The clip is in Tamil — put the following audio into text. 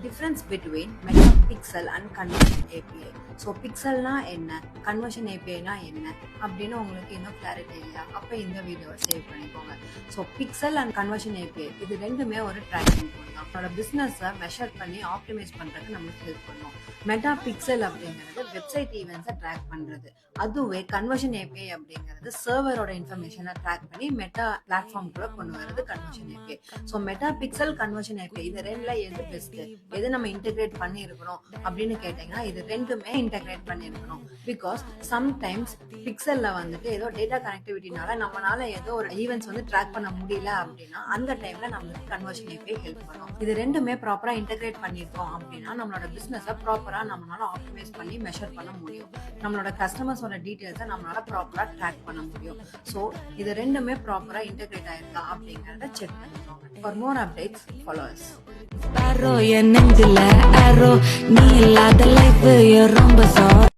difference between Metapixel and Conversion API. So பிக்சல்னா என்ன, கன்வர்ஷன் ஏபிஐனா என்ன அப்படின்னு உங்களுக்கு இன்னும் கிளாரிட்டி இல்லையா? அப்போ இந்த வீடியோவை சேவ் பண்ணிக்கோங்க. So pixel and conversion API இது ரெண்டுமே ஒரு ட்ராக்கிங் டூல் தான். நம்மளோட பிஸ்னஸை மெஷர் பண்ணி ஆப்டிமைஸ் பண்ணுறதுக்கு நம்மளுக்கு ஹெல்ப் பண்ணும். மெட்டா பிக்சல் அப்படிங்கிறது வெப்சைட் ஈவெண்ட்ஸை ட்ராக் பண்ணுறது, அதுவே கன்வர்ஷன் ஏபிஐ அப்படிங்கிறது சர்வரோட இன்ஃபர்மேஷனை ட்ராக் பண்ணி மெட்டா பிளாட்ஃபார்ம் கூட கொண்டு வரது conversion API. So meta pixel conversion API இது ரெண்டுல எது பெஸ்ட், எது நம்ம இன்டெகிரேட் பண்ணி இருக்கணும் அப்படின்னு கேட்டீங்கன்னா இது ரெண்டுமே இன்டெகிரேட் பண்ணிருக்கணும். பிகாஸ் சம்டைம்ஸ் பிக்சல்ல வந்துட்டு ஏதோ டேட்டா கனெக்டிவிட்டினால நம்மளால ஏதோ ஒரு ஈவெண்ட்ஸ் வந்து ட்ராக் பண்ண முடியல அப்படின்னா அந்த டைம்ல நம்மளுக்கு கன்வர்ஷன் ஏபிஐ ஹெல்ப் பண்ணும். இது ரெண்டுமே ப்ராப்பரா இன்டெகிரேட் பண்ணிருக்கோம் அப்படின்னா நம்மளோட பிசினஸை ப்ராப்பரா நம்மளால ஆப்டிமைஸ் பண்ணி மெஷர் பண்ண முடியும். நம்மளோட கஸ்டமர்ஸோட டீடைல்ஸை நம்மளால ப்ராப்பரா ட்ராக் பண்ண முடியும். ஸோ இது ரெண்டுமே ப்ராப்பரா இன்டெகிரேட் ஆயிருக்கா அப்படிங்கறத செக் பண்ணிக்கோங்க. For more updates, follow us. என் நெஞ்சில arrow, நீ இல்லாத லைஃப் ரொம்ப சாரி.